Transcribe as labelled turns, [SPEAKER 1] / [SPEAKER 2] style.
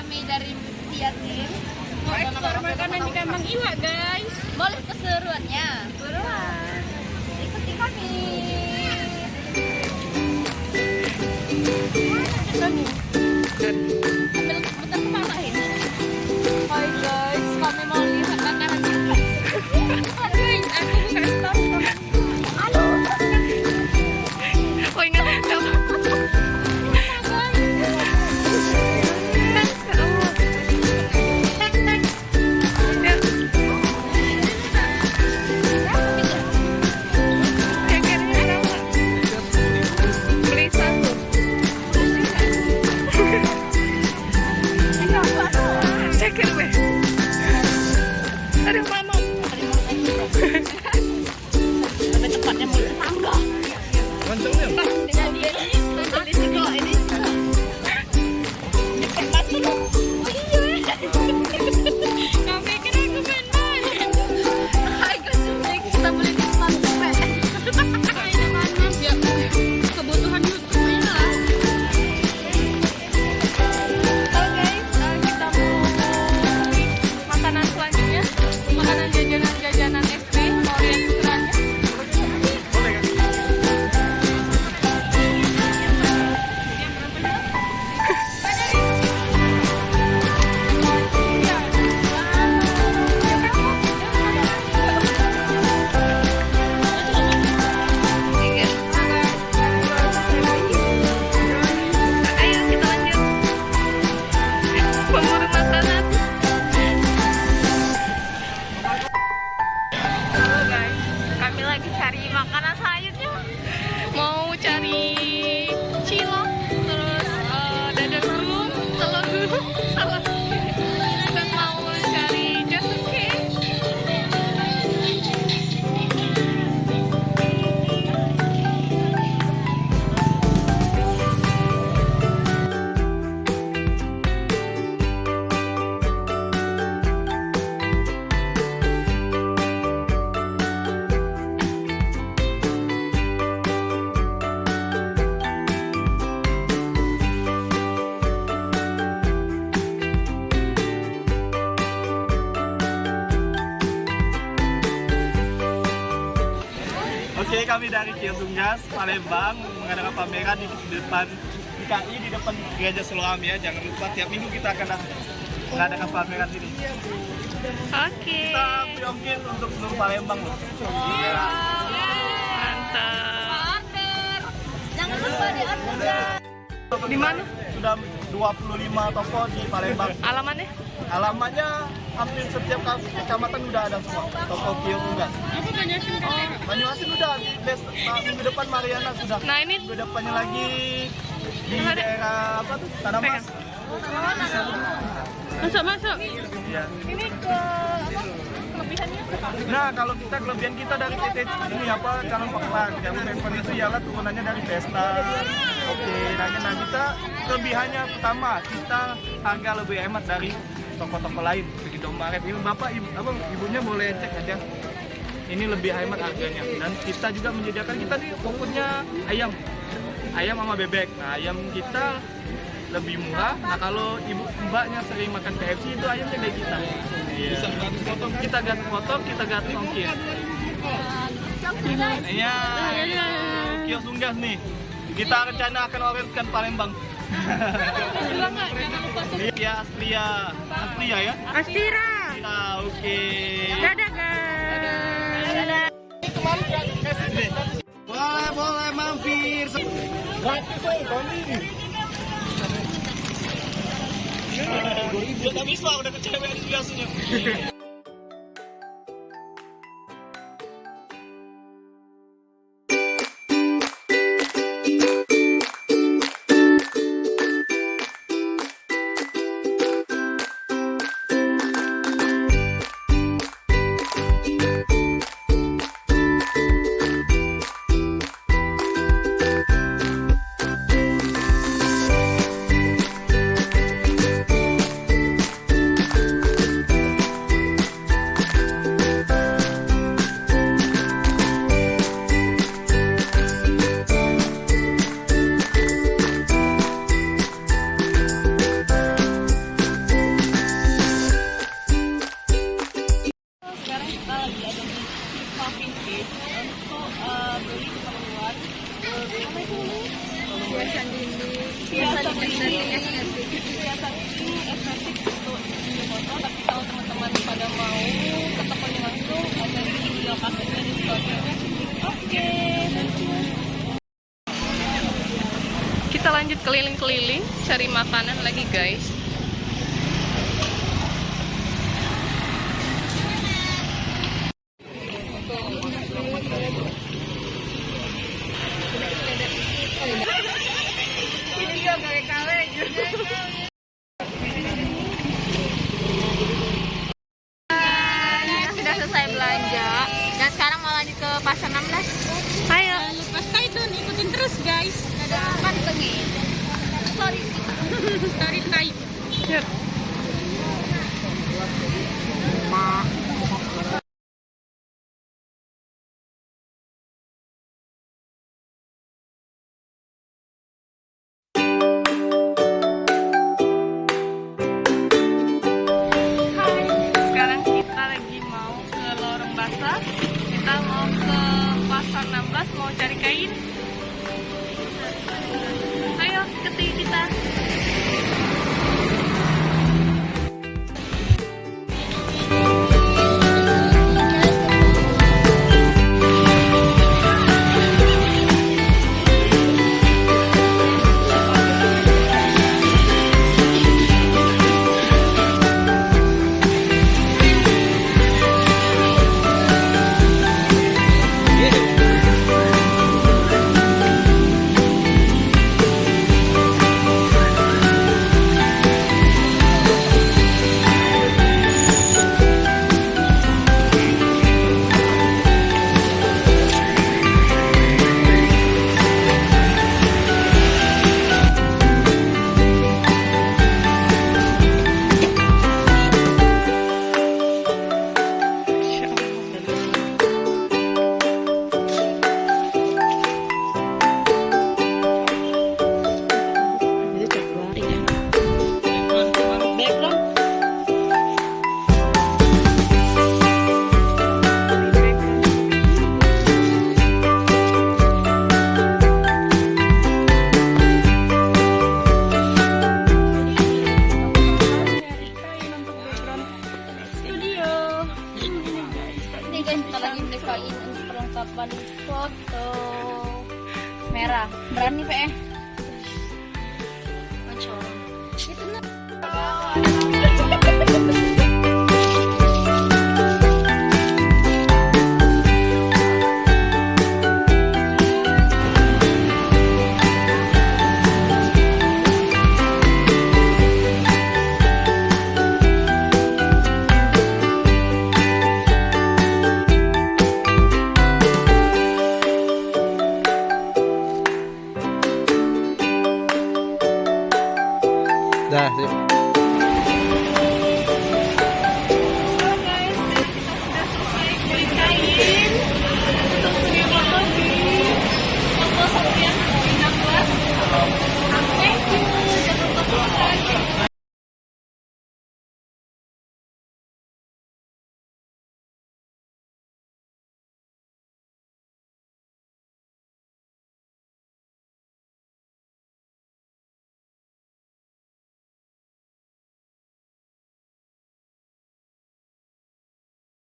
[SPEAKER 1] kami dari Tia Tim
[SPEAKER 2] Mau ekspor makanan di Kambang Iwa, guys.
[SPEAKER 1] boleh keseruannya.
[SPEAKER 2] Buruan.
[SPEAKER 1] Ikuti kami. Ambil keputar kepala ini. Hai guys, kami mau lihat makanan ini.
[SPEAKER 2] Guys, aku buka stop.
[SPEAKER 1] Halo.
[SPEAKER 2] Oh, ingat aduh mama.
[SPEAKER 1] Lebih tepatnya mau tetangga.
[SPEAKER 3] Mantapnya.
[SPEAKER 1] Jadi ini sego ini. Cepat dulu. Oh iya.
[SPEAKER 2] Kami kira aku main-main.
[SPEAKER 1] Hai guys, kita beli di Pantai.
[SPEAKER 2] Main-main ya. Kebutuhan YouTube ya. Oke, kita mau makanan selanjutnya. Makanan jajanan SD. Mau lihat ukurannya?
[SPEAKER 3] Boleh kan?
[SPEAKER 2] Ayo kita lanjut. Pemburu makanan. Halo guys, kami lagi cari makanan selanjutnya. Mau cari cilok, terus dada burung, telur gulung, salad. Dan mau cari jasuke.
[SPEAKER 3] Oke, kami dari Kios Unggas, Palembang mengadakan pameran di depan IKI, di depan Gereja Siloam ya. Jangan lupa tiap minggu kita akan mengadakan pameran ini.
[SPEAKER 2] Oke.
[SPEAKER 3] Kita priongkin untuk seluruh Palembang loh. Iya.
[SPEAKER 2] Mantap.
[SPEAKER 1] Order. Jangan lupa di order.
[SPEAKER 2] Di mana?
[SPEAKER 3] Sudah 25 toko di Palembang.
[SPEAKER 2] Alamannya?
[SPEAKER 3] Alamatnya hampir setiap kecamatan udah ada semua toko Kios Unggas.
[SPEAKER 2] Aku Banyuasin kan.
[SPEAKER 3] Banyuasin udah, minggu depan Mariana sudah.
[SPEAKER 2] Nah ini
[SPEAKER 3] Minggu depannya lagi di
[SPEAKER 2] Mana?
[SPEAKER 3] daerah apa tuh? Tanah Mas.
[SPEAKER 2] masuk.
[SPEAKER 3] Iya.
[SPEAKER 2] Ini ke apa? Kelebihannya?
[SPEAKER 3] Nah, kalau kita kelebihan kita dari PT ini apa Calon Peklan, Jalur Event itu ialah turunannya dari Pesta. Oke, nah kita kelebihannya pertama kita harga lebih hemat dari toko-toko lain. Begitu Maret ini Bapak ibunya boleh cek aja. Ini lebih hemat harganya dan kita juga menyediakan kita nih fokusnya ayam sama bebek. Nah, ayam kita lebih murah. Nah, kalau ibu mbaknya sering makan KFC itu ayamnya dari kita. Bisa gratis potong, kita gratis potong, kita gratis ongkir. Iya. Kios Unggas nih. Kita rencana akan orangkan Palembang. Iya, Astria ya?
[SPEAKER 2] Astira.
[SPEAKER 3] Nah, oke.
[SPEAKER 2] Dadah guys. Dadah.
[SPEAKER 3] Boleh mampir. Gratis Tony. Udah bisa, udah kecewa biasanya.
[SPEAKER 2] cari makanan lagi guys. Sudah selesai belanja dan sekarang mau lanjut ke pasar 16. Ayo.
[SPEAKER 1] Pas itu ikutin terus guys.
[SPEAKER 2] Ada apa lagi?
[SPEAKER 1] Story story time.
[SPEAKER 2] Yuk. Sekarang kita lagi mau ke Lorong Basah. Kita mau ke pasar 16 mau cari kain. Ayo ikuti kita.
[SPEAKER 1] Ini guys, kita lagi beli kain untuk perlengkapan foto. Merah. Berani Pe. Macam. Itu
[SPEAKER 4] Dah, sip.